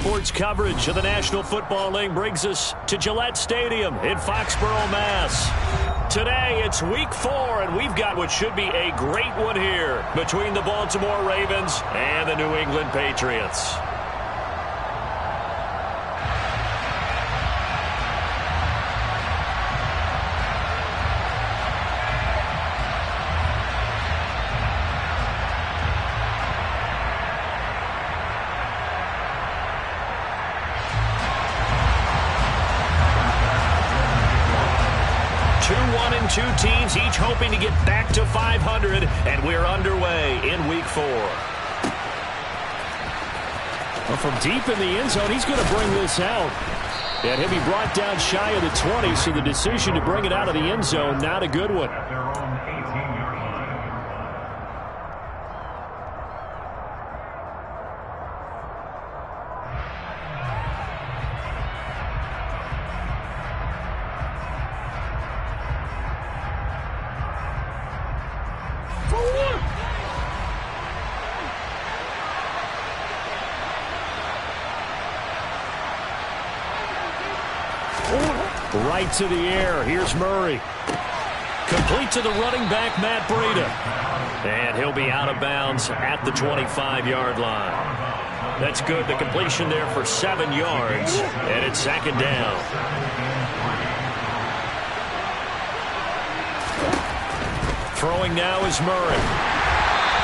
Sports coverage of the National Football League brings us to Gillette Stadium in Foxborough, Mass. Today, it's Week 4, and we've got what should be a great one here between the Baltimore Ravens and the New England Patriots. Two teams each hoping to get back to 500, and we're underway in Week 4. Well, from deep in the end zone, he's going to bring this out. And he'll be brought down shy of the 20, so the decision to bring it out of the end zone, not a good one. Right to the air. Here's Murray. Complete to the running back, Matt Breida. And he'll be out of bounds at the 25-yard line. That's good. The completion there for 7 yards. And it's second down. Throwing now is Murray.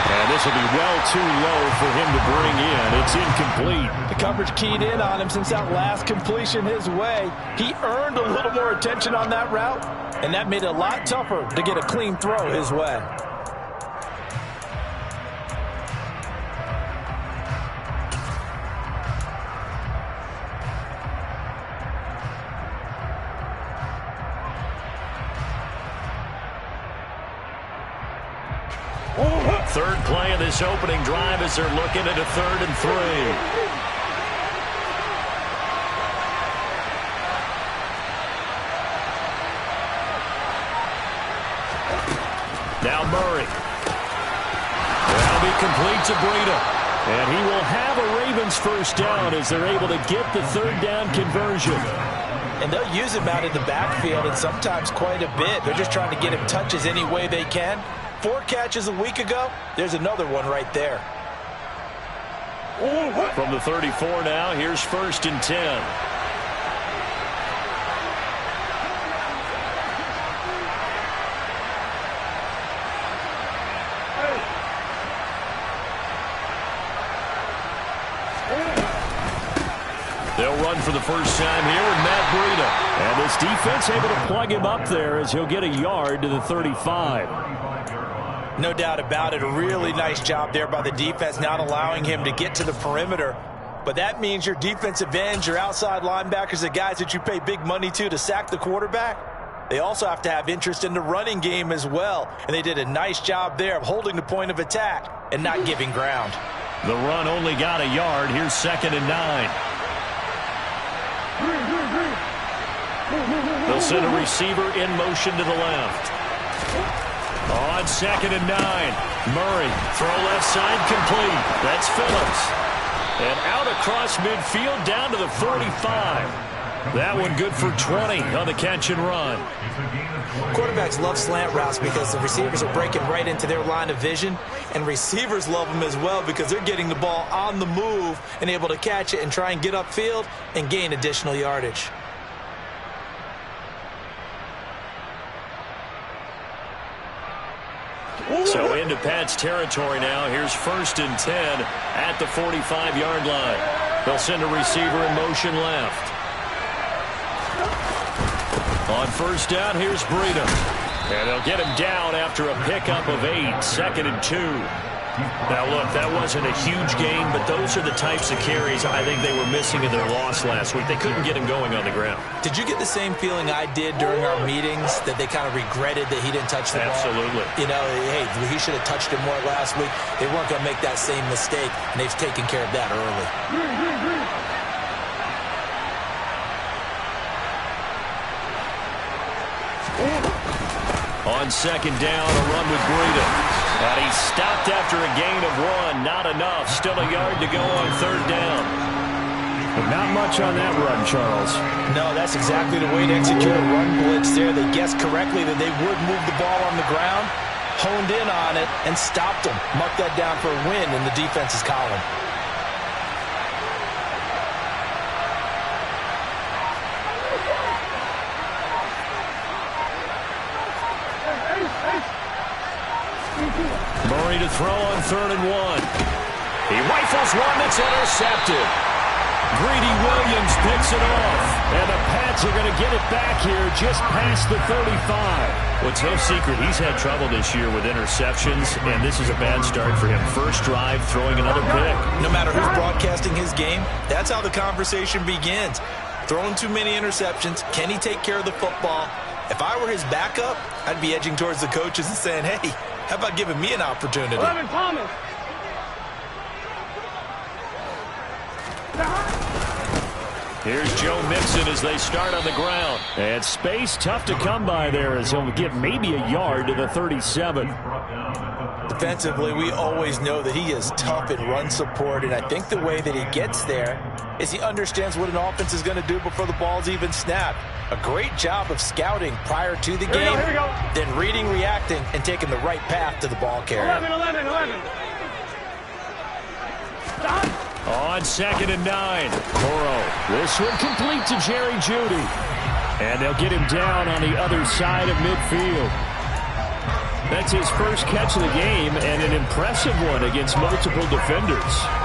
And this will be well too low for him to bring in. It's incomplete. The coverage keyed in on him since that last completion his way. He earned a little more attention on that route, and that made it a lot tougher to get a clean throw his way. Third play of this opening drive as they're looking at a 3rd and 3. Now Murray. That'll be complete to Breida. And he will have a Ravens first down as they're able to get the 3rd down conversion. And they'll use him out in the backfield, and sometimes quite a bit. They're just trying to get him touches any way they can. 4 catches a week ago, there's another one right there. From the 34 now, here's 1st and 10. They'll run for the first time here with Matt Breida. And this defense able to plug him up there as he'll get a yard to the 35. No doubt about it. A really nice job there by the defense, not allowing him to get to the perimeter. But that means your defensive ends, your outside linebackers, the guys that you pay big money to sack the quarterback, they also have to have interest in the running game as well. And they did a nice job there of holding the point of attack and not giving ground. The run only got a yard. Here's 2nd and 9. They'll send a receiver in motion to the left. On 2nd and 9, Murray, throw left side, complete. That's Phillips. And out across midfield down to the 45. That one good for 20 on the catch and run. Quarterbacks love slant routes because the receivers are breaking right into their line of vision, and receivers love them as well because they're getting the ball on the move and able to catch it and try and get upfield and gain additional yardage. So into Pat's territory now. Here's 1st and 10 at the 45-yard line. They'll send a receiver in motion left. On 1st down, here's Breida. And they'll get him down after a pickup of 8, 2nd and 2. Now, look, that wasn't a huge gain, but those are the types of carries I think they were missing in their loss last week. They couldn't get him going on the ground. Did you get the same feeling I did during our meetings, that they kind of regretted that he didn't touch the ball? Absolutely. You know, hey, he should have touched it more last week. They weren't going to make that same mistake, and they've taken care of that early. On 2nd down, a run with Breida. And he stopped after a gain of 1. Not enough. Still a yard to go on 3rd down. But not much on that run, Charles. No, that's exactly the way to execute a run blitz there. They guessed correctly that they would move the ball on the ground, honed in on it, and stopped them. Mark that down for a win in the defense's column. Murray to throw on 3rd and 1. He rifles one that's intercepted. Greedy Williams picks it off. And the Pats are going to get it back here just past the 35. Well, it's no secret he's had trouble this year with interceptions, and this is a bad start for him. First drive, throwing another pick. No matter who's broadcasting his game, that's how the conversation begins. Throwing too many interceptions. Can he take care of the football? If I were his backup, I'd be edging towards the coaches and saying, hey, how about giving me an opportunity? 11 Thomas. Here's Joe Mixon as they start on the ground. And space tough to come by there as he'll get maybe a yard to the 37. Defensively, we always know that he is tough in run support, and I think the way that he gets there is he understands what an offense is going to do before the ball's even snapped. A great job of scouting prior to the game, then reading, reacting, and taking the right path to the ball carrier. 11. Stop. On 2nd and 9. Burrow. This one complete to Jerry Jeudy. And they'll get him down on the other side of midfield. That's his first catch of the game, and an impressive one against multiple defenders.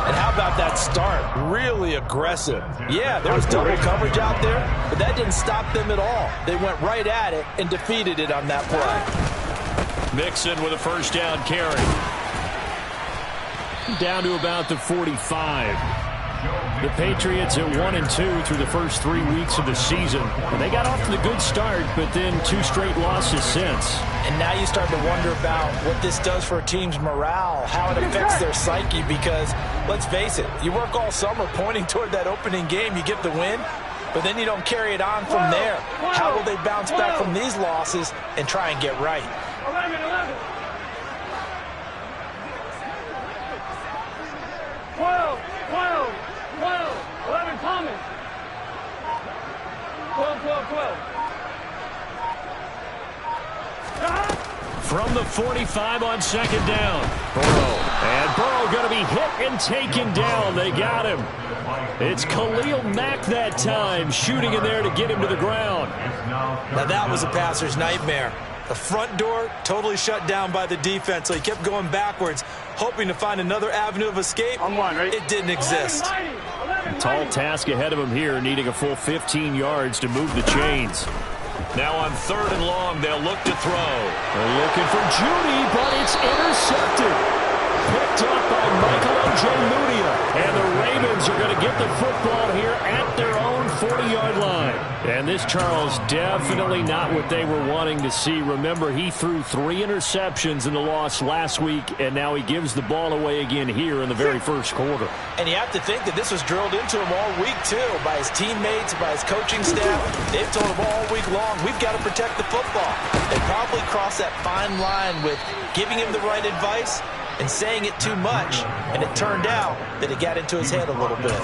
And how about that start? Really aggressive. Yeah, there was double coverage out there, but that didn't stop them at all. They went right at it and defeated it on that play. Mixon with a first down carry. Down to about the 45. The Patriots at 1-2 through the first 3 weeks of the season. They got off to the good start, but then 2 straight losses since. And now you start to wonder about what this does for a team's morale, how it affects their psyche, because let's face it, you work all summer pointing toward that opening game, you get the win, but then you don't carry it on from there. How will they bounce back from these losses and try and get right? 11. 12. 11 Thomas. 12. From the 45 on 2nd down. Burrow. And Burrow going to be hit and taken down. They got him. It's Khalil Mack that time, shooting in there to get him to the ground. Now that was a passer's nightmare. The front door totally shut down by the defense, so he kept going backwards, hoping to find another avenue of escape. It didn't exist. Tall task ahead of him here, needing a full 15 yards to move the chains. Now on 3rd and long, they'll look to throw. They're looking for Jeudy, but it's intercepted. Picked up by Michael Ojemudia. And the Ravens are going to get the football here at their own 40-yard line. And this, Charles, definitely not what they were wanting to see. Remember, he threw 3 interceptions in the loss last week, and now he gives the ball away again here in the very first quarter. And you have to think that this was drilled into him all week, too, by his teammates, by his coaching staff. They've told him all week long, we've got to protect the football. They probably crossed that fine line with giving him the right advice and saying it too much, and it turned out that it got into his head a little bit.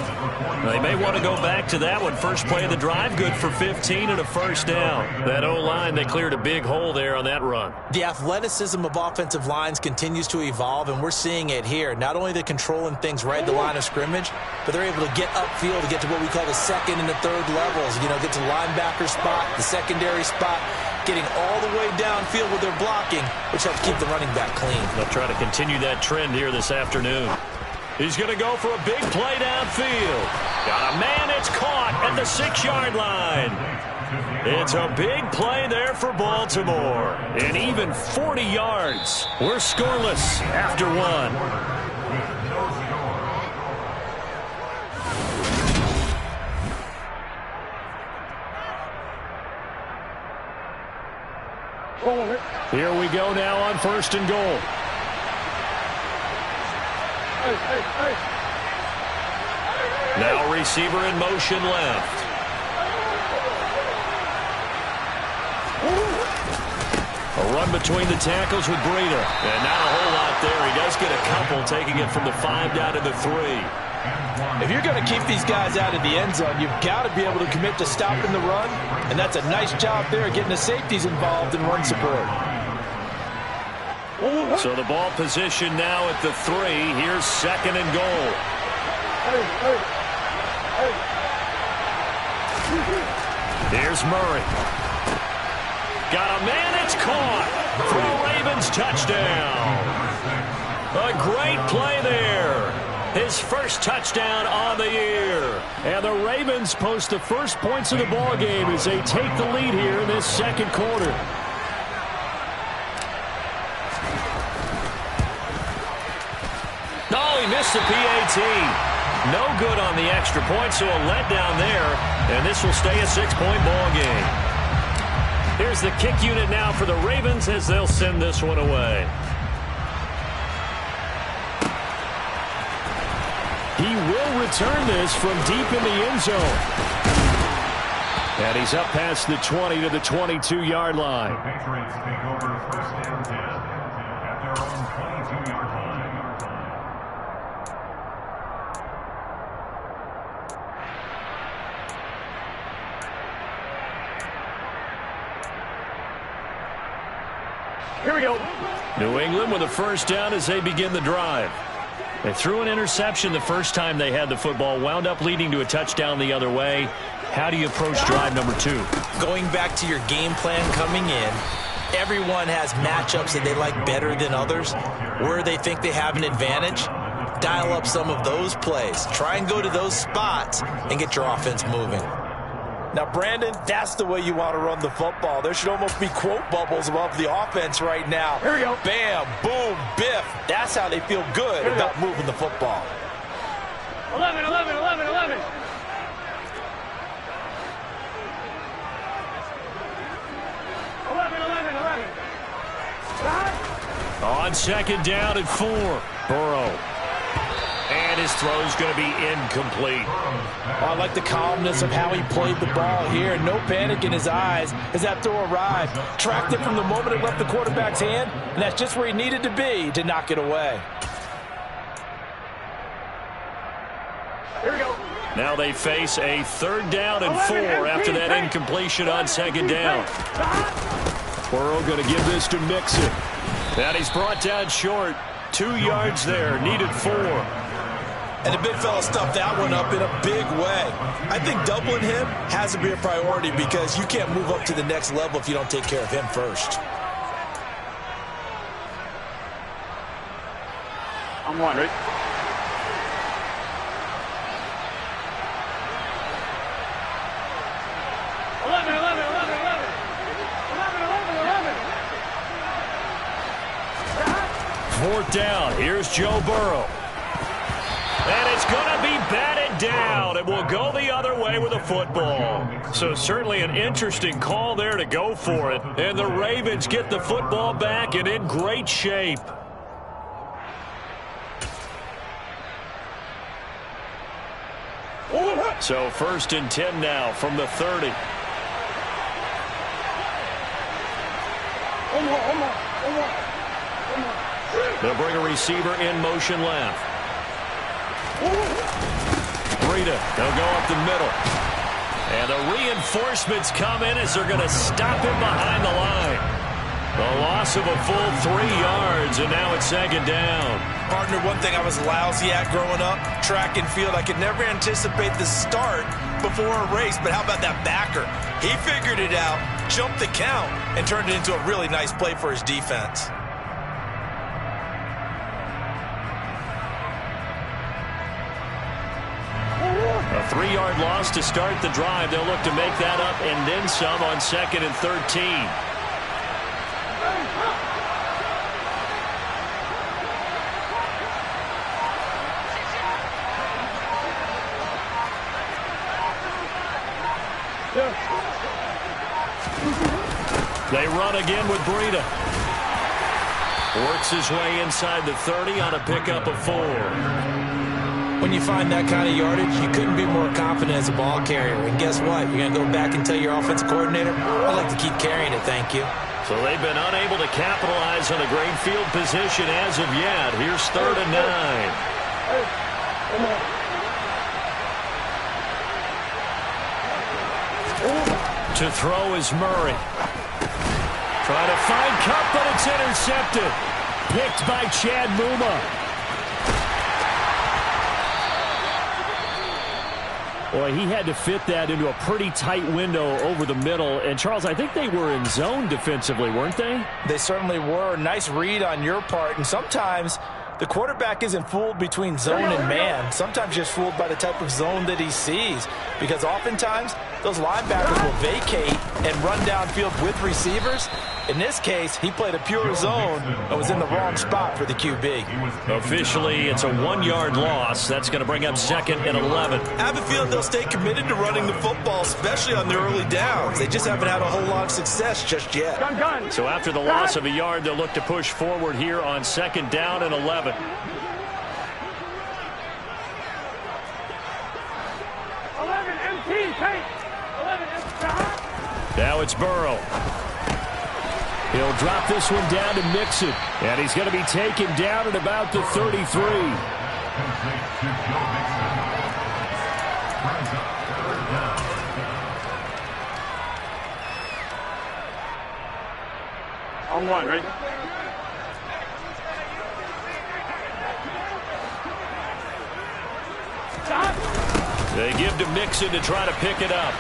They may want to go back to that one. First play of the drive, good for 15 and a first down. That O-line, they cleared a big hole there on that run. The athleticism of offensive lines continues to evolve, and we're seeing it here. Not only are they controlling things right at the line of scrimmage, but they're able to get upfield to get to what we call the 2nd and the 3rd levels. You know, get to the linebacker spot, the secondary spot, getting all the way downfield with their blocking, which helps keep the running back clean. They'll try to continue that trend here this afternoon. He's going to go for a big play downfield. Got a man, it's caught at the 6-yard line. It's a big play there for Baltimore. And even 40 yards. We're scoreless after 1. Here we go now on 1st and goal. Now receiver in motion left. A run between the tackles with Breida. And not a whole lot there. He does get a couple, taking it from the 5 down to the 3. If you're going to keep these guys out of the end zone, you've got to be able to commit to stopping the run, and that's a nice job there getting the safeties involved in run support. So the ball position now at the 3. Here's 2nd and goal. Here's Murray. Got a man, it's caught for a Ravens touchdown. A great play there. His first touchdown on the year. And the Ravens post the first points of the ball game as they take the lead here in this second quarter. Oh, he missed the PAT. No good on the extra point, so a letdown there. And this will stay a 6-point ball game. Here's the kick unit now for the Ravens as they'll send this one away. He will return this from deep in the end zone. And he's up past the 20 to the 22-yard line. The Patriots take over first and 10 at their own 22-yard line. Here we go. New England with a first down as they begin the drive. They threw an interception the first time they had the football, wound up leading to a touchdown the other way. How do you approach drive number 2? Going back to your game plan coming in, everyone has matchups that they like better than others, where they think they have an advantage. Dial up some of those plays. Try and go to those spots and get your offense moving. Now, Brandon, that's the way you want to run the football. There should almost be quote bubbles above the offense right now. Here we go. Bam, boom, biff. That's how they feel good about moving the football. 11, 11, 11, 11. 11, 11, 11. On second down and 4. Burrow. And his throw's going to be incomplete. I like the calmness of how he played the ball here. No panic in his eyes as that throw arrived. Tracked it from the moment it left the quarterback's hand, and that's just where he needed to be to knock it away. Here we go. Now they face a 3rd down and 4 after that incompletion on second down. Burrow going to give this to Mixon. And he's brought down short. 2 yards there, needed 4. And the big fella stuffed that one up in a big way. I think doubling him has to be a priority because you can't move up to the next level if you don't take care of him first. I'm one, right? Fourth down. Here's Joe Burrow. And it's going to be batted down. It will go the other way with a football. So certainly an interesting call there to go for it. And the Ravens get the football back and in great shape. So 1st and 10 now from the 30. They'll bring a receiver in motion left. Breida, they'll go up the middle. And the reinforcements come in as they're going to stop him behind the line. The loss of a full 3 yards, and now it's second down. Partner, one thing I was lousy at growing up, track and field, I could never anticipate the start before a race, but how about that backer? He figured it out, jumped the count, and turned it into a really nice play for his defense. A 3-yard loss to start the drive. They'll look to make that up and then some on 2nd and 13. They run again with Breida. Works his way inside the 30 on a pickup of 4. When you find that kind of yardage, you couldn't be more confident as a ball carrier. And guess what? You're going to go back and tell your offensive coordinator, I'd like to keep carrying it, thank you. So they've been unable to capitalize on a great field position as of yet. Here's 3rd and 9. To throw is Murray. Trying to find Kupp, but it's intercepted. Picked by Chad Muma. Boy, he had to fit that into a pretty tight window over the middle. And, Charles, I think they were in zone defensively, weren't they? They certainly were. Nice read on your part. And sometimes the quarterback isn't fooled between zone and man. Sometimes just fooled by the type of zone that he sees. Because oftentimes, those linebackers will vacate and run downfield with receivers. In this case, he played a pure zone and was in the wrong spot for the QB. Officially, it's a 1-yard loss. That's going to bring up 2nd and 11. I have a feeling they'll stay committed to running the football, especially on the early downs. They just haven't had a whole lot of success just yet. Gun. So after the loss of a yard, they'll look to push forward here on 2nd down and 11. 11 empty, paint. 11 empty. Now it's Burrow. He'll drop this one down to Mixon. And he's going to be taken down at about the 33. On one, ready? They give to Mixon to try to pick it up.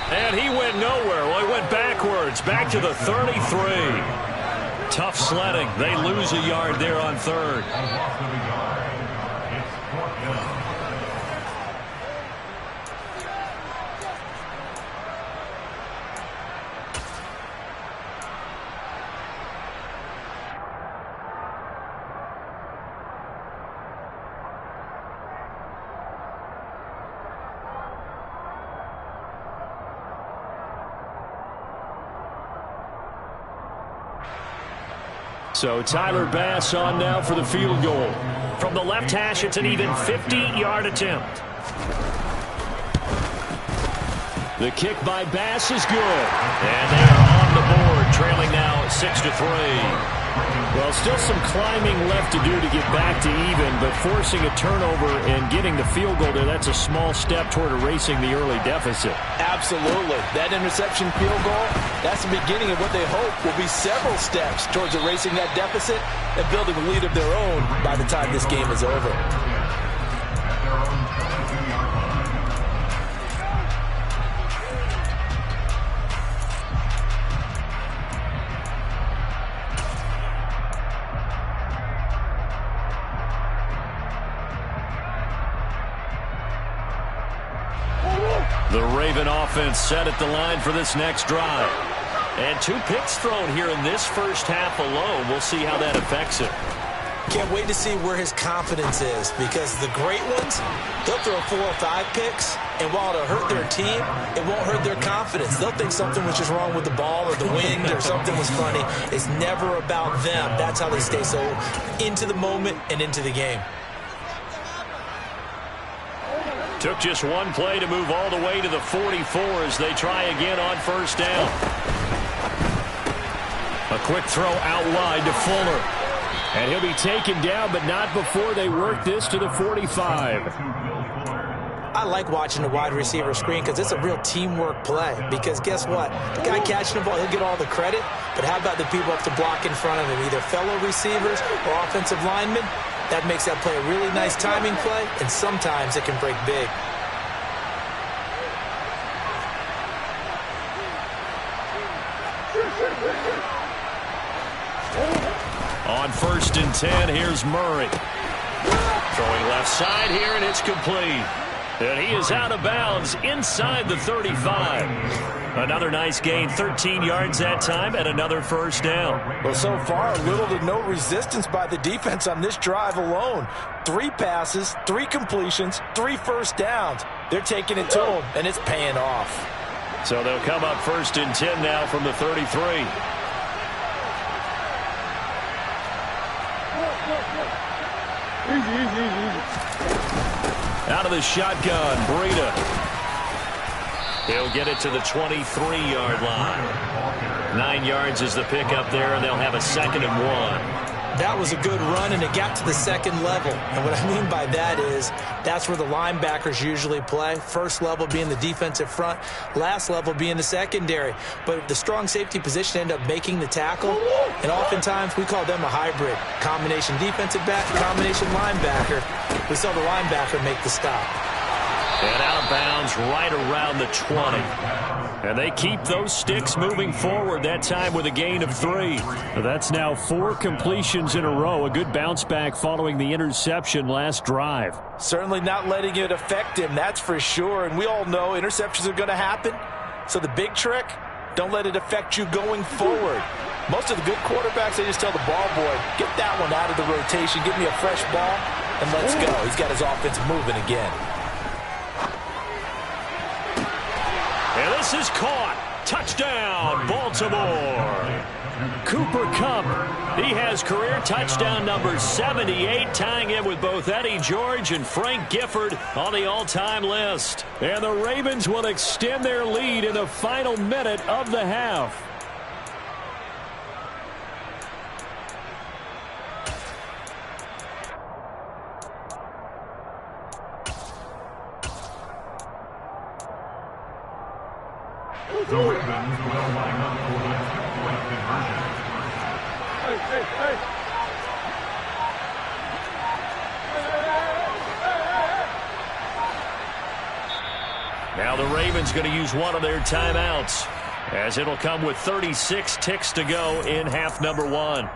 And he went nowhere. Well, he went backwards, back to the 33. Tough sledding. They lose a yard there on 3rd. So Tyler Bass on now for the field goal. From the left hash, it's an even 50-yard attempt. The kick by Bass is good. And they are on the board, trailing now 6-3. Well, still some climbing left to do to get back to even, but forcing a turnover and getting the field goal there, that's a small step toward erasing the early deficit. Absolutely. That interception field goal, that's the beginning of what they hope will be several steps towards erasing that deficit and building a lead of their own by the time this game is over. The Raven offense set at the line for this next drive. And 2 picks thrown here in this first half alone. We'll see how that affects it. Can't wait to see where his confidence is, because the great ones, they'll throw 4 or 5 picks, and while it'll hurt their team, it won't hurt their confidence. They'll think something was just wrong with the ball or the wind or something was funny. It's never about them. That's how they stay so into the moment and into the game. Took just one play to move all the way to the 44 as they try again on first down. A quick throw out wide to Fuller. And he'll be taken down, but not before they work this to the 45. I like watching the wide receiver screen because it's a real teamwork play. Because guess what? The guy catching the ball, he'll get all the credit. But how about the people up to block in front of him, either fellow receivers or offensive linemen? That makes that play a really nice timing play, and sometimes it can break big. On 1st and 10, here's Murray. Throwing left side here, and it's complete. And he is out of bounds inside the 35. Another nice gain, 13 yards that time, and another first down. Well, so far, little to no resistance by the defense on this drive alone. 3 passes, 3 completions, 3 first downs. They're taking it to them, and it's paying off. So they'll come up 1st and 10 now from the 33. Out of the shotgun, Breida. He'll get it to the 23-yard line. 9 yards is the pickup there, and they'll have a 2nd and 1. That was a good run, and it got to the second level. And what I mean by that is that's where the linebackers usually play. First level being the defensive front, last level being the secondary. But the strong safety position ended up making the tackle, and oftentimes we call them a hybrid. Combination defensive back, combination linebacker. We saw the linebacker make the stop. And out of bounds right around the 20. And they keep those sticks moving forward, that time with a gain of 3. That's now 4 completions in a row. A good bounce back following the interception last drive. Certainly not letting it affect him, that's for sure. And we all know interceptions are going to happen. So the big trick, don't let it affect you going forward. Most of the good quarterbacks, they just tell the ball boy, get that one out of the rotation, give me a fresh ball, and let's go. He's got his offense moving again. And this is caught. Touchdown, Baltimore. Cooper Kupp, he has career touchdown number 78, tying him with both Eddie George and Frank Gifford on the all-time list. And the Ravens will extend their lead in the final minute of the half. The Ravens will line up for the two-point conversion. Hey. Now the Ravens going to use one of their timeouts, as it'll come with 36 ticks to go in half number 1.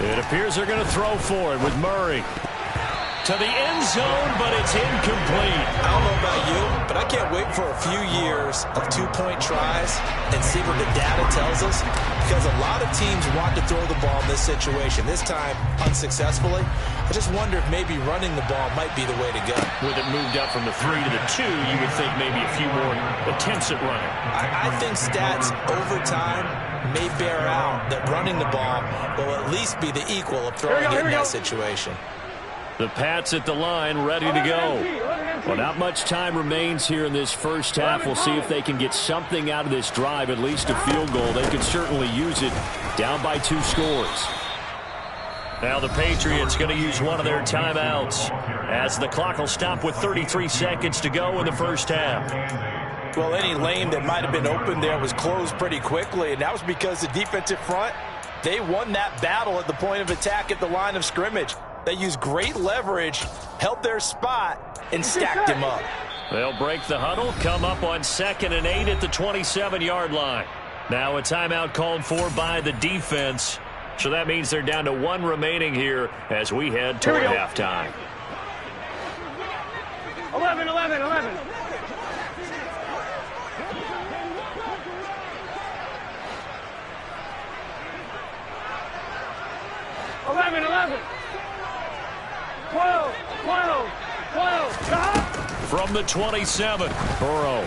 It appears they're going to throw for it with Murray. To the end zone, but it's incomplete. I don't know about you, but I can't wait for a few years of two-point tries and see what the data tells us, because a lot of teams want to throw the ball in this situation, this time unsuccessfully. I just wonder if maybe running the ball might be the way to go. With it moved up from the 3 to the 2, you would think maybe a few more attempts at running. I think stats over time may bear out that running the ball will at least be the equal of throwing it in that situation. The Pats at the line, ready to go. Well, not much time remains here in this first half. We'll see if they can get something out of this drive, at least a field goal. They could certainly use it, down by 2 scores. Now the Patriots going to use one of their timeouts, as the clock will stop with 33 seconds to go in the first half. Well, any lane that might have been open there was closed pretty quickly, and that was because the defensive front, they won that battle at the point of attack at the line of scrimmage. They used great leverage, held their spot, and stacked him up. They'll break the huddle, come up on 2nd and 8 at the 27-yard line. Now a timeout called for by the defense. So that means they're down to 1 remaining here as we head toward halftime. 11. 12. From the 27, Burrow.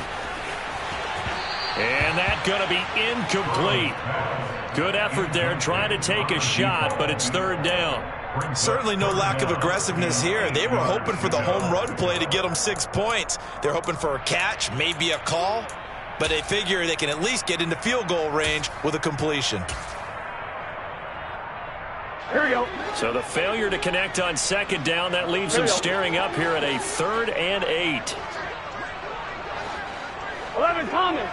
And that's going to be incomplete. Good effort there, trying to take a shot, but it's 3rd down. Certainly no lack of aggressiveness here. They were hoping for the home run play to get them 6 points. They're hoping for a catch, maybe a call, but they figure they can at least get into field goal range with a completion. Here we go. So the failure to connect on 2nd down, that leaves them staring up here at a 3rd and 8. 11, Thomas.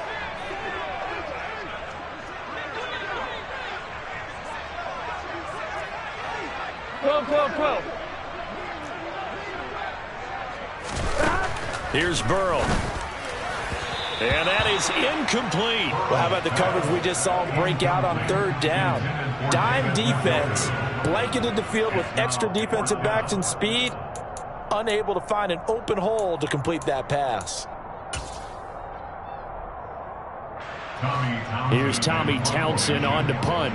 Twelve. Here's Burrow. And that is incomplete. Well, how about the coverage we just saw him break out on 3rd down? Dime defense, blanketed the field with extra defensive backs and speed, unable to find an open hole to complete that pass. Here's Tommy Townsend on to punt.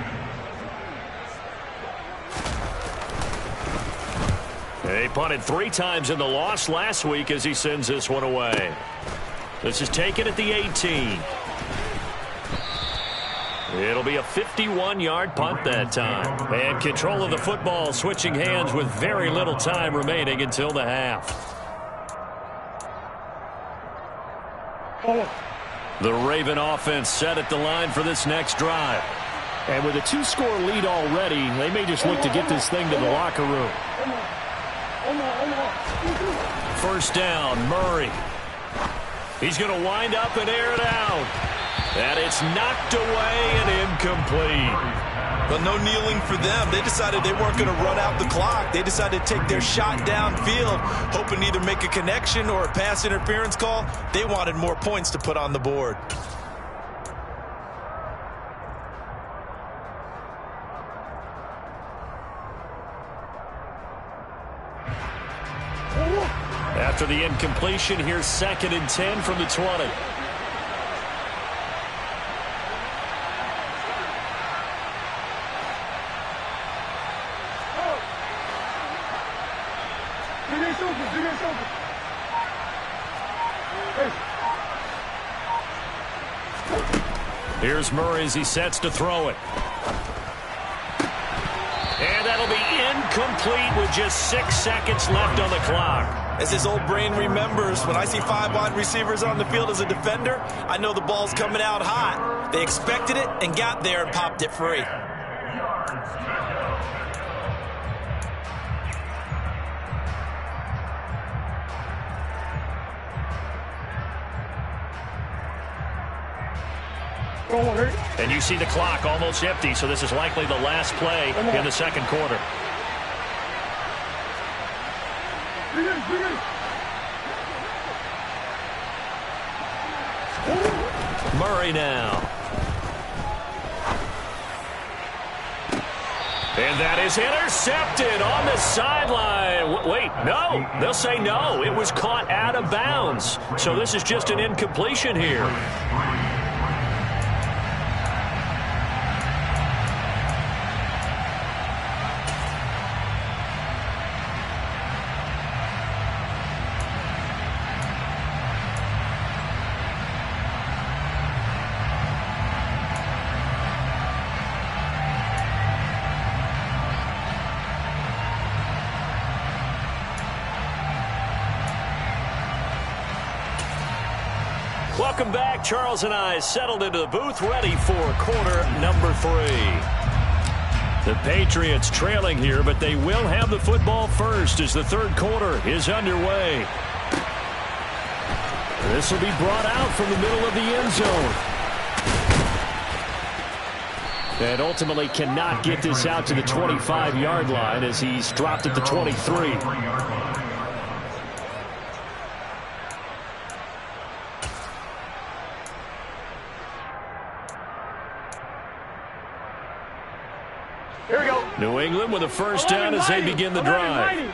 They punted 3 times in the loss last week as he sends this one away. This is taken at the 18. It'll be a 51-yard punt that time. And control of the football switching hands with very little time remaining until the half. The Raven offense set at the line for this next drive. And with a 2-score lead already, they may just look to get this thing to the locker room. First down, Murray. He's going to wind up and air it out. And it's knocked away and incomplete. But no kneeling for them. They decided they weren't going to run out the clock. They decided to take their shot downfield, hoping to either make a connection or a pass interference call. They wanted more points to put on the board. After the incompletion, here's 2nd and 10 from the 20. Here's Murray as he sets to throw it. And that'll be incomplete with just 6 seconds left on the clock. As his old brain remembers, when I see 5 wide receivers on the field as a defender, I know the ball's coming out hot. They expected it and got there and popped it free. And you see the clock almost empty, so this is likely the last play in the second quarter. Murray now. And that is intercepted on the sideline. Wait, no. They'll say no. It was caught out of bounds. So this is just an incompletion here. Welcome back. Charles and I settled into the booth, ready for quarter number 3. The Patriots trailing here, but they will have the football first as the third quarter is underway. This will be brought out from the middle of the end zone. And ultimately cannot get this out to the 25-yard line as he's dropped at the 23. New England with a first down as they begin the drive.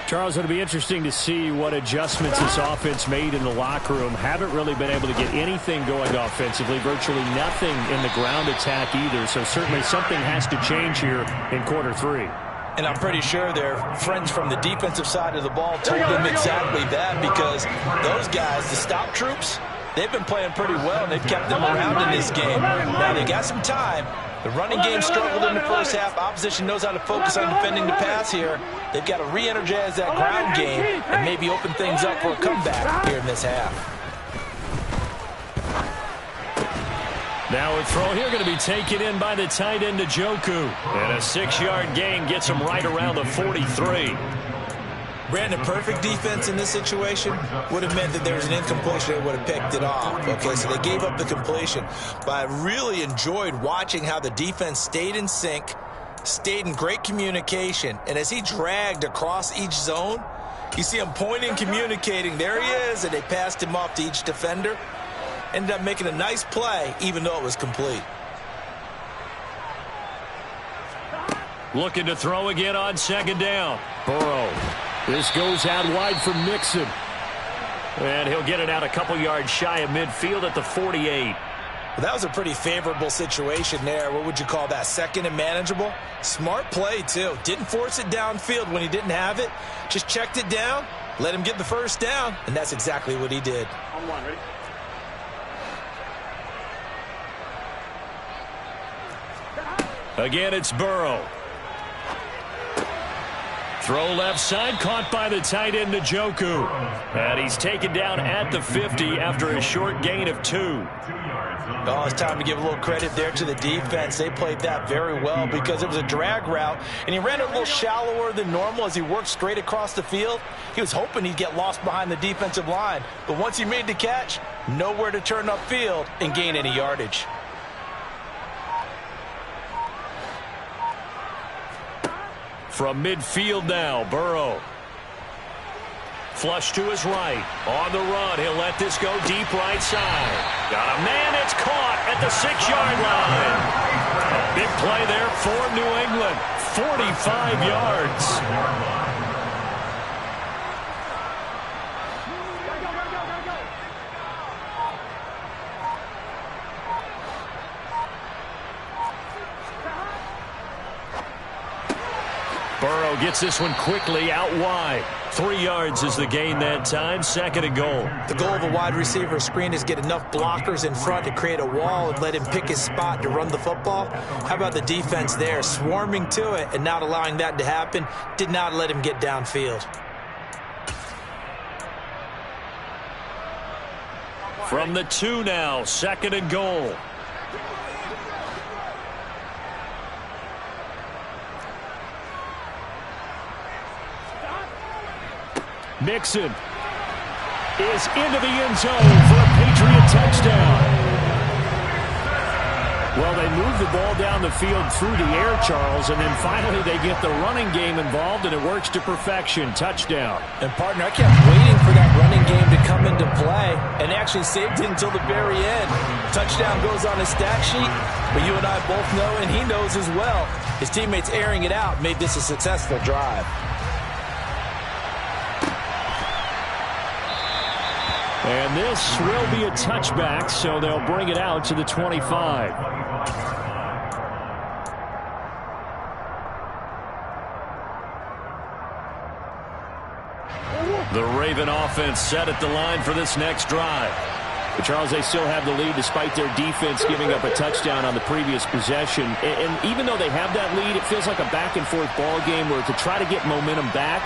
Charles, it'll be interesting to see what adjustments this offense made in the locker room. Haven't really been able to get anything going offensively, virtually nothing in the ground attack either. So certainly something has to change here in quarter 3. And I'm pretty sure their friends from the defensive side of the ball told them exactly that, because those guys, the stop troops, they've been playing pretty well, and they've kept them around in this game. Now they got some time. The running game struggled in the first half. Opposition knows how to focus on defending the pass here. They've got to re-energize that ground game and maybe open things up for a comeback here in this half. Now a throw here going to be taken in by the tight end Njoku. And a 6-yard gain gets him right around the 43. Brandon, perfect defense in this situation would have meant that there was an incompletion. They would have picked it off. Okay, so they gave up the completion. But I really enjoyed watching how the defense stayed in sync, stayed in great communication. And as he dragged across each zone, you see him pointing, communicating. There he is, and they passed him off to each defender. Ended up making a nice play, even though it was complete. Looking to throw again on second down. Burrow. This goes out wide for Mixon. And he'll get it out a couple yards shy of midfield at the 48. Well, that was a pretty favorable situation there. What would you call that? Second and manageable? Smart play, too. Didn't force it downfield when he didn't have it. Just checked it down, let him get the first down, and that's exactly what he did. On one, ready? Again, it's Burrow. Throw left side, caught by the tight end, Njoku. And he's taken down at the 50 after a short gain of 2. Oh, it's time to give a little credit there to the defense. They played that very well because it was a drag route, and he ran it a little shallower than normal as he worked straight across the field. He was hoping he'd get lost behind the defensive line, but once he made the catch, nowhere to turn upfield and gain any yardage. From midfield now, Burrow. Flush to his right. On the run, he'll let this go deep right side. Got a man, it's caught at the 6-yard line. A big play there for New England. 45 yards. Burrow gets this one quickly out wide. 3 yards is the gain that time. 2nd and goal. The goal of a wide receiver screen is get enough blockers in front to create a wall and let him pick his spot to run the football. How about the defense there, swarming to it and not allowing that to happen? Did not let him get downfield. From the 2 now, 2nd and goal. Mixon is into the end zone for a Patriot touchdown. Well, they move the ball down the field through the air, Charles, and then finally they get the running game involved, and it works to perfection. Touchdown. And, partner, I kept waiting for that running game to come into play and actually saved it until the very end. Touchdown goes on his stat sheet, but you and I both know, and he knows as well, his teammates airing it out made this a successful drive. And this will be a touchback, so they'll bring it out to the 25. The Raven offense set at the line for this next drive. But Charles, they still have the lead despite their defense giving up a touchdown on the previous possession. And even though they have that lead, it feels like a back-and-forth ball game where to try to get momentum back,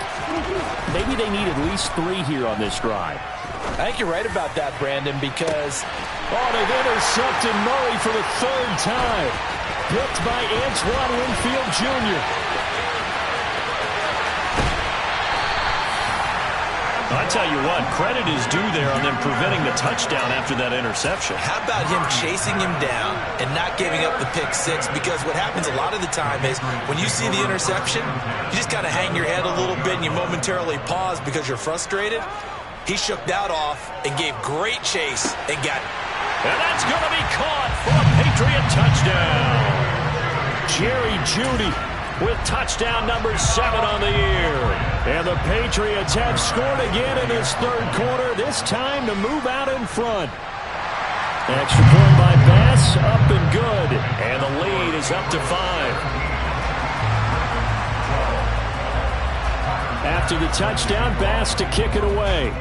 maybe they need at least 3 here on this drive. I think you're right about that, Brandon, because they've intercepted Murray for the 3rd time. Picked by Antoine Winfield Jr. I tell you what, credit is due there on them preventing the touchdown after that interception. How about him chasing him down and not giving up the pick 6? Because what happens a lot of the time is when you see the interception, you just kind of hang your head a little bit and you momentarily pause because you're frustrated. He shook that off and gave great chase and got it. And that's going to be caught for a Patriot touchdown. Jerry Jeudy with touchdown number 7 on the year. And the Patriots have scored again in this 3rd quarter, this time to move out in front. Extra point by Bass, up and good. And the lead is up to 5. After the touchdown, Bass to kick it away.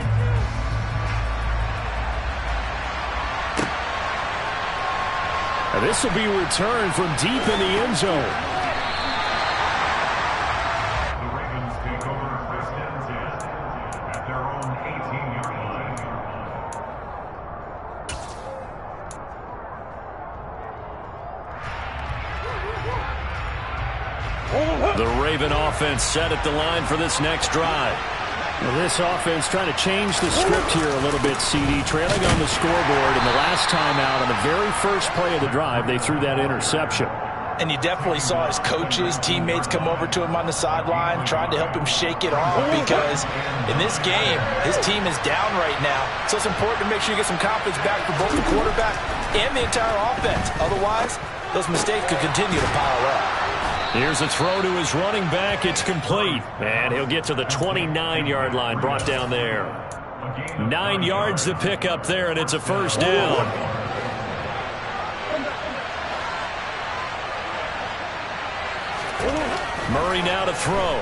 And this will be returned from deep in the end zone. The Ravens take over 1st and 10 at their own 18-yard line. The Raven offense set at the line for this next drive. Well, this offense trying to change the script here a little bit, CD. Trailing on the scoreboard, and the last time out on the very first play of the drive, they threw that interception. And you definitely saw his coaches, teammates come over to him on the sideline, trying to help him shake it off because in this game, his team is down right now. So it's important to make sure you get some confidence back for both the quarterback and the entire offense. Otherwise, those mistakes could continue to pile up. Here's a throw to his running back. It's complete. And he'll get to the 29-yard line, brought down there. 9 yards to pick up there, and it's a 1st down. Murray now to throw.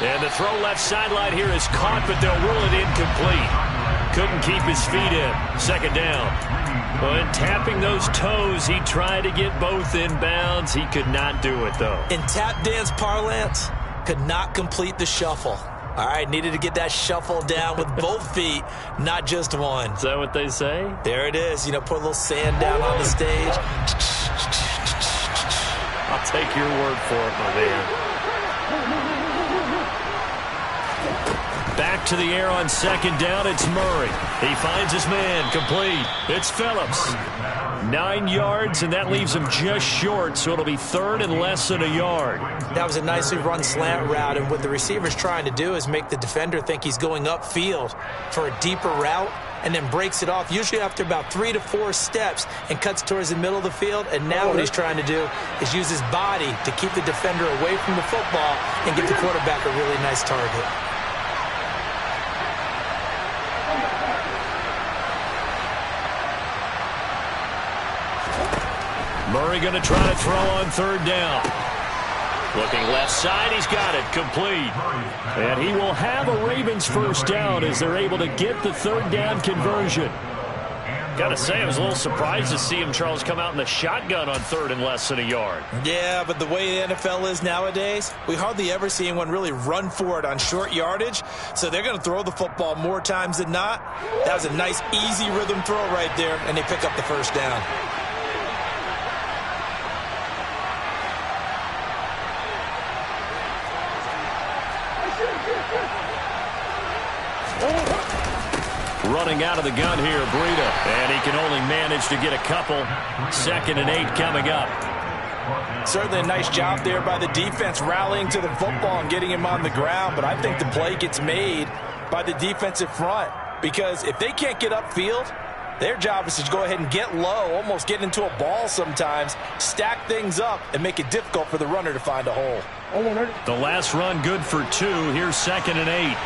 And the throw left sideline here is caught, but they'll rule it incomplete. couldn't keep his feet in. Second down. When tapping those toes, he tried to get both in bounds. He could not do it, though. In tap dance parlance, could not complete the shuffle. All right, needed to get that shuffle down with both feet, not just one. Is that what they say? There it is. You know, put a little sand down on the stage. I'll take your word for it, my man. Back to the air on second down. It's Murray. He finds his man. Complete. It's Phillips. 9 yards, and that leaves him just short, so it'll be third and less than a yard. That was a nicely run slant route, and what the receiver's trying to do is make the defender think he's going upfield for a deeper route, and then breaks it off, usually after about 3 to 4 steps, and cuts towards the middle of the field. And now what he's trying to do is use his body to keep the defender away from the football and give the quarterback a really nice target. Murray going to try to throw on third down. Looking left side, he's got it, complete. And he will have a Ravens first down as they're able to get the third down conversion. Got to say, I was a little surprised to see him, Charles, come out in the shotgun on third and less than a yard. Yeah, but the way the NFL is nowadays, we hardly ever see anyone really run for it on short yardage. So they're going to throw the football more times than not. That was a nice, easy rhythm throw right there, and they pick up the first down. Running out of the gun here, Breida. And he can only manage to get a couple. 2nd and 8 coming up. Certainly a nice job there by the defense rallying to the football and getting him on the ground. But I think the play gets made by the defensive front. Because if they can't get upfield, their job is to go ahead and get low, almost get into a ball sometimes, stack things up, and make it difficult for the runner to find a hole. The last run good for 2. Here's 2nd and 8.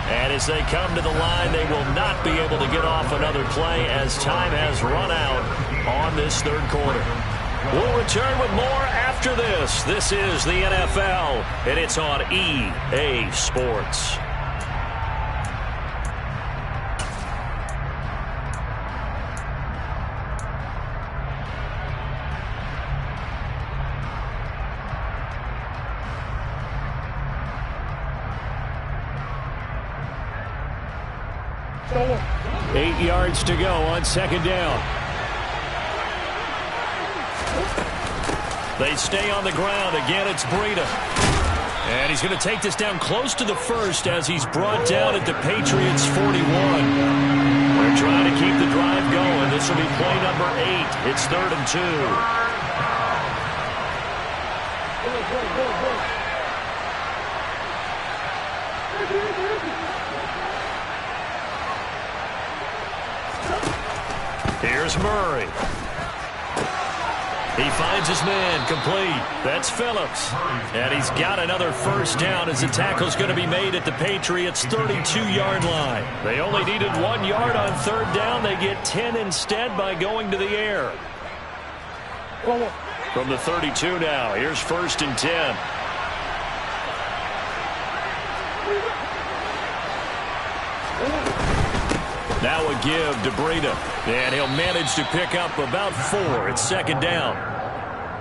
And as they come to the line, they will not be able to get off another play as time has run out on this third quarter. We'll return with more after this. This is the NFL, and it's on EA Sports. Go. 8 yards to go on second down. They stay on the ground. Again, it's Breida. And he's going to take this down close to the first as he's brought down at the Patriots 41. They're trying to keep the drive going. This will be play number 8. It's 3rd and 2. Here's Murray. He finds his man, complete. That's Phillips. And he's got another first down as the tackle's going to be made at the Patriots' 32-yard line. They only needed 1 yard on third down. They get 10 instead by going to the air. From the 32 now, here's 1st and 10. Now a give to Breida, and he'll manage to pick up about 4. It's 2nd down.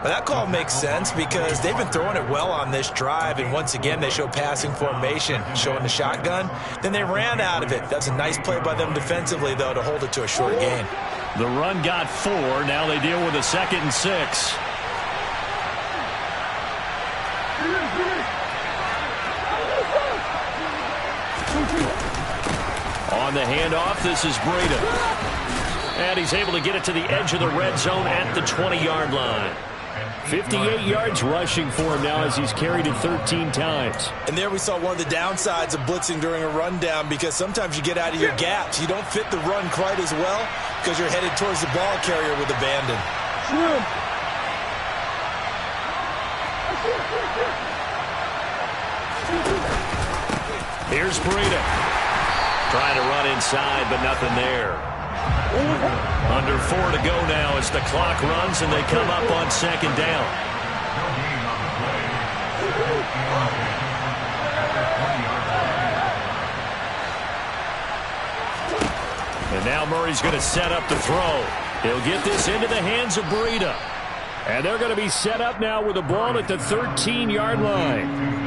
Well, that call makes sense because they've been throwing it well on this drive, and once again they show passing formation, showing the shotgun. Then they ran out of it. That's a nice play by them defensively, though, to hold it to a short gain. The run got 4. Now they deal with a 2nd and 6. On the handoff, this is Breida. And he's able to get it to the edge of the red zone at the 20-yard line. 58 yards rushing for him now as he's carried it 13 times. And there we saw one of the downsides of blitzing during a rundown because sometimes you get out of your gaps. You don't fit the run quite as well because you're headed towards the ball carrier with abandon. Here's Breida. Trying to run inside, but nothing there. Under 4 to go now as the clock runs and they come up on second down. And now Murray's going to set up the throw. He'll get this into the hands of Breida. And they're going to be set up now with the ball at the 13-yard line.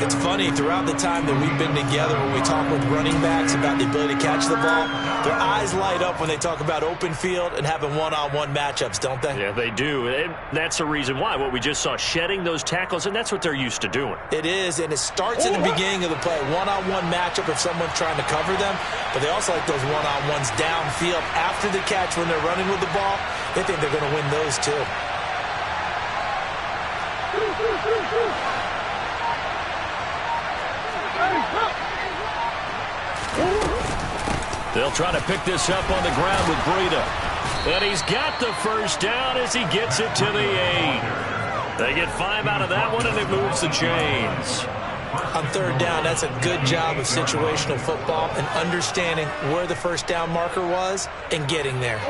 It's funny, throughout the time that we've been together, when we talk with running backs about the ability to catch the ball, their eyes light up when they talk about open field and having one-on-one matchups, don't they? Yeah, they do. And that's the reason why. What we just saw, shedding those tackles, and that's what they're used to doing. It is, and it starts in the beginning of the play. One-on-one matchup if someone's trying to cover them, but they also like those one-on-ones downfield after the catch when they're running with the ball. They think they're going to win those too. They'll try to pick this up on the ground with Breida. And he's got the first down as he gets it to the 8. They get 5 out of that one, and it moves the chains. On third down, that's a good job of situational football and understanding where the first down marker was and getting there.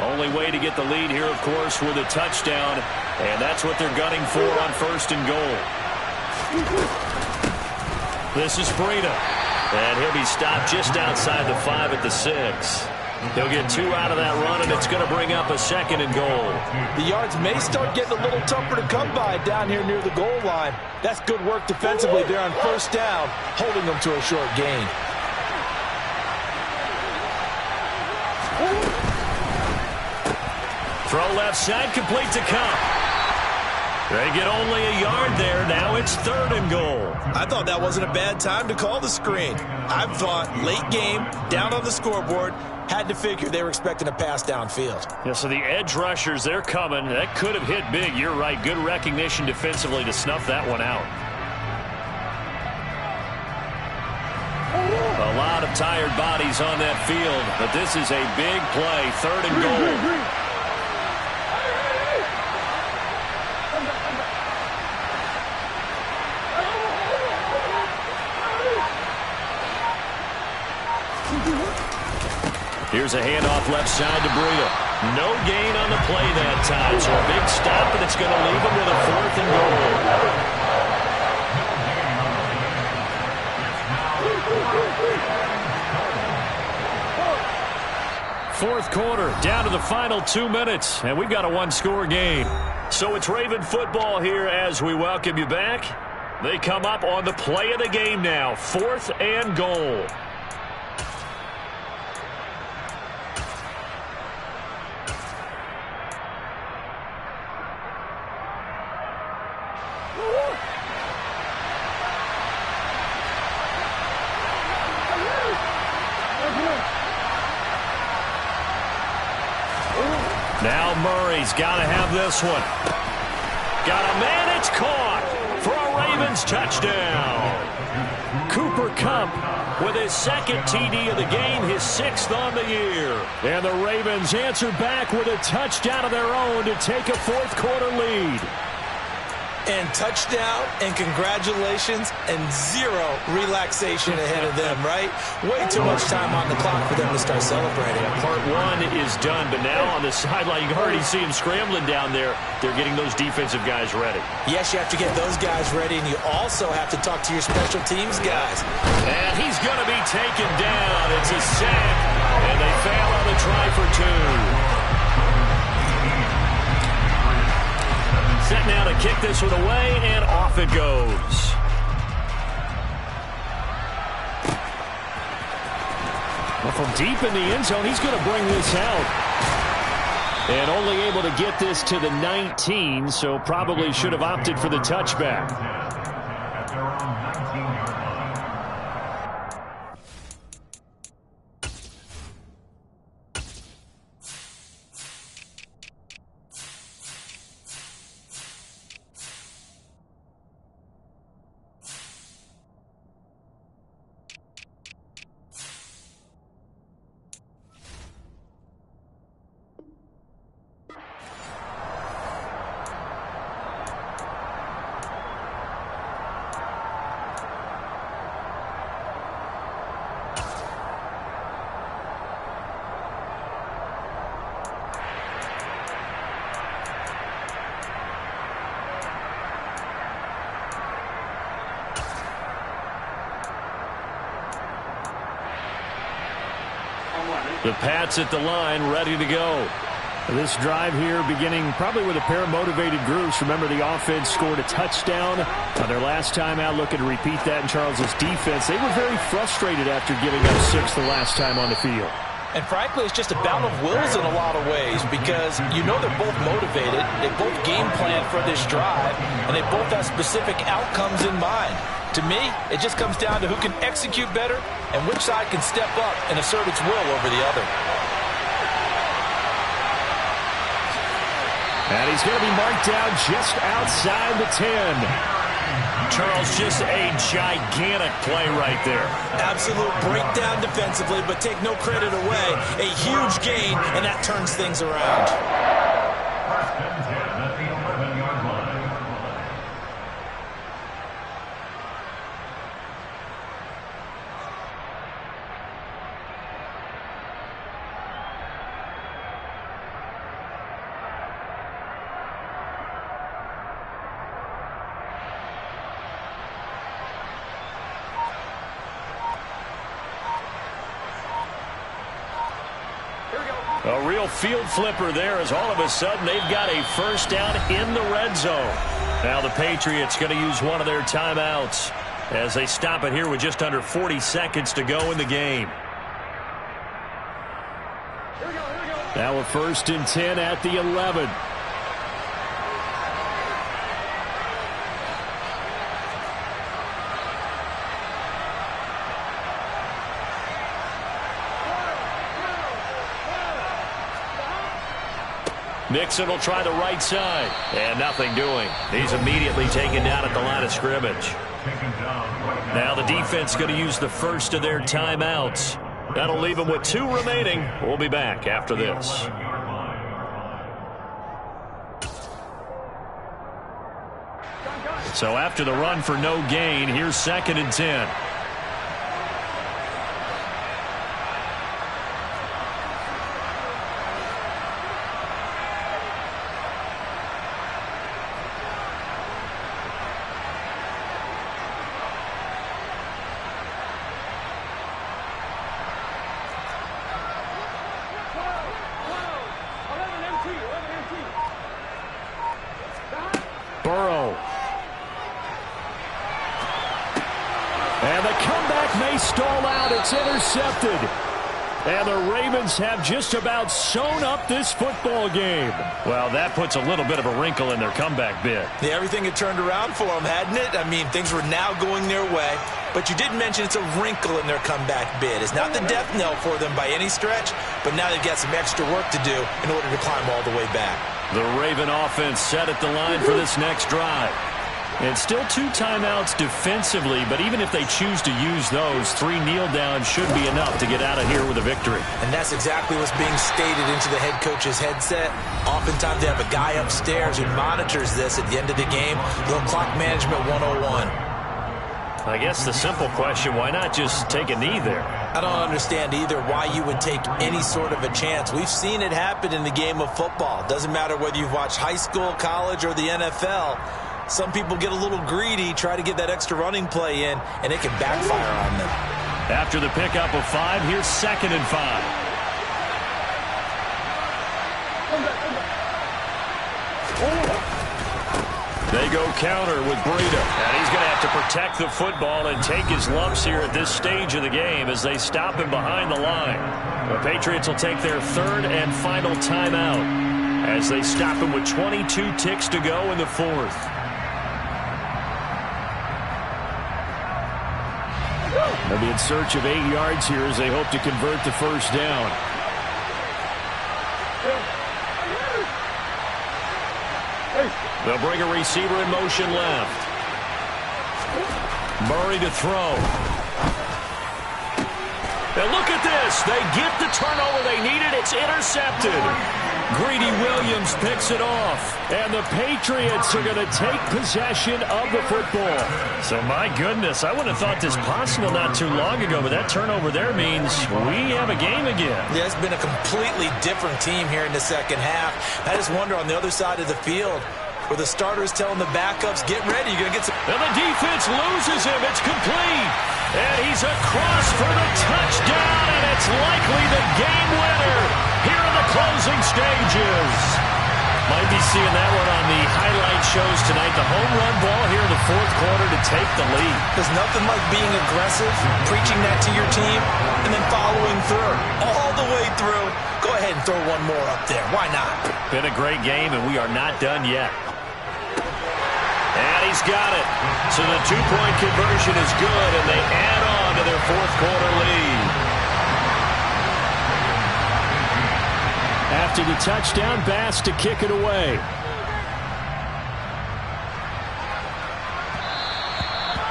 Only way to get the lead here, of course, with a touchdown, and that's what they're gunning for on first and goal. This is Breida. And he'll be stopped just outside the 5 at the 6. He'll get 2 out of that run, and it's going to bring up a second and goal. The yards may start getting a little tougher to come by down here near the goal line. That's good work defensively there on first down, holding them to a short gain. Throw left side, complete to Kupp. They get only a yard there. Now it's third and goal. I thought that wasn't a bad time to call the screen. I thought late game, down on the scoreboard, had to figure they were expecting a pass downfield. Yeah, so the edge rushers, they're coming. That could have hit big. You're right. Good recognition defensively to snuff that one out. A lot of tired bodies on that field, but this is a big play. Third and goal. Here's a handoff left side to Breida. No gain on the play that time, so a big stop, and it's going to leave him with a fourth and goal. Fourth quarter, down to the final 2 minutes, and we've got a one-score game. So it's Raven football here as we welcome you back. They come up on the play of the game now, fourth and goal. Now Murray's got to have this one. Got a man, it's caught for a Ravens touchdown. Cooper Kupp with his second TD of the game, his 6th on the year. And the Ravens answer back with a touchdown of their own to take a fourth quarter lead. And touchdown and congratulations and zero relaxation ahead of them, right? Way too much time on the clock for them to start celebrating. Part one is done, but now on the sideline, you can already see him scrambling down there. They're getting those defensive guys ready. Yes, you have to get those guys ready, and you also have to talk to your special teams guys. And he's going to be taken down. It's a sack, and they fail on the try for 2. Set now to kick this one away, and off it goes. Well, from deep in the end zone, he's going to bring this out. And only able to get this to the 19, so probably should have opted for the touchback. At their own 19-yard line. The Pats at the line, ready to go. This drive here beginning probably with a pair of motivated groups. Remember, the offense scored a touchdown on their last time out, looking to repeat that in Charles's defense. They were very frustrated after giving up 6 the last time on the field. And frankly, it's just a battle of wills in a lot of ways because you know they're both motivated, they both game plan for this drive, and they both have specific outcomes in mind. To me, it just comes down to who can execute better and which side can step up and assert its will over the other. And he's going to be marked down just outside the 10. Charles, just a gigantic play right there. Absolute breakdown defensively, but take no credit away. A huge gain, and that turns things around. First and 10 at the 11-yard line. A real field flipper there as all of a sudden they've got a first down in the red zone. Now the Patriots going to use one of their timeouts as they stop it here with just under 40 seconds to go in the game. Now a 1st and 10 at the 11. Mixon will try the right side. And nothing doing. He's immediately taken down at the line of scrimmage. Now the defense going to use the first of their timeouts. That'll leave them with 2 remaining. We'll be back after this. So after the run for no gain, here's 2nd and 10. Burrow. And the comeback may stall out. It's intercepted. And the Ravens have just about sewn up this football game. Well, that puts a little bit of a wrinkle in their comeback bid. Yeah, everything had turned around for them, hadn't it? I mean, things were now going their way. But you did mention it's a wrinkle in their comeback bid. It's not the death knell for them by any stretch, but now they've got some extra work to do in order to climb all the way back. The Raven offense set at the line for this next drive. And still 2 timeouts defensively, but even if they choose to use those, 3 kneel downs should be enough to get out of here with a victory. And that's exactly what's being stated into the head coach's headset. Oftentimes they have a guy upstairs who monitors this at the end of the game. Little clock management 101. I guess the simple question, why not just take a knee there? I don't understand either why you would take any sort of a chance. We've seen it happen in the game of football. Doesn't matter whether you've watched high school, college, or the NFL. Some people get a little greedy, try to get that extra running play in, and it can backfire on them. After the pickup of 5, here's 2nd and 5. They go counter with Breida. And he's going to have to protect the football and take his lumps here at this stage of the game as they stop him behind the line. The Patriots will take their 3rd and final timeout as they stop him with 22 ticks to go in the 4th. They'll be in search of 8 yards here as they hope to convert the first down. They'll bring a receiver in motion left. Murray to throw. And look at this. They get the turnover they needed. It's intercepted. Greedy Williams picks it off. And the Patriots are going to take possession of the football. So, my goodness, I wouldn't have thought this possible not too long ago, but that turnover there means we have a game again. Yeah, it's been a completely different team here in the second half. I just wonder on the other side of the field, where the starter is telling the backups, get ready, you're going to get some... And the defense loses him. It's complete. And he's across for the touchdown, and it's likely the game winner here in the closing stages. Might be seeing that one on the highlight shows tonight. The home run ball here in the fourth quarter to take the lead. There's nothing like being aggressive, preaching that to your team, and then following through. All the way through. Go ahead and throw one more up there. Why not? Been a great game, and we are not done yet. And he's got it. So the two-point conversion is good, and they add on to their fourth quarter lead. After the touchdown, Bass to kick it away.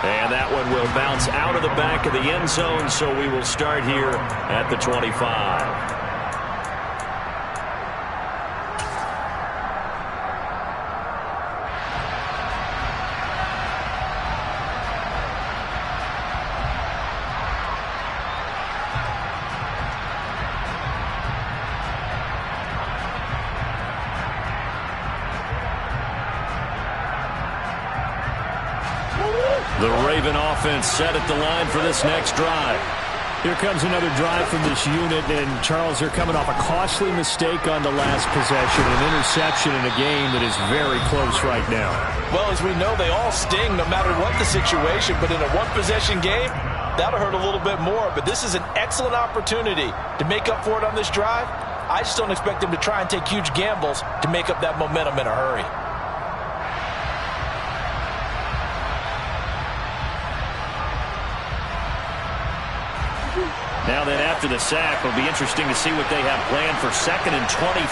And that one will bounce out of the back of the end zone, so we will start here at the 25. The Raven offense set at the line for this next drive. Here comes another drive from this unit, and Charles, they're coming off a costly mistake on the last possession, an interception in a game that is very close right now. Well, as we know, they all sting no matter what the situation, but in a one-possession game, that'll hurt a little bit more. But this is an excellent opportunity to make up for it on this drive. I just don't expect them to try and take huge gambles to make up that momentum in a hurry. Now then, after the sack, it'll be interesting to see what they have planned for 2nd and 23.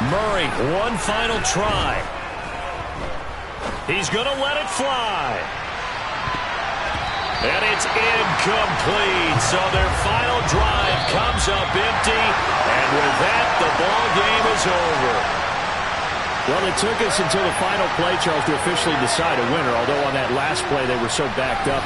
Murray, one final try. He's going to let it fly. And it's incomplete. So their final drive comes up empty. And with that, the ball game is over. Well, it took us until the final play, Charles, to officially decide a winner, although on that last play they were so backed up.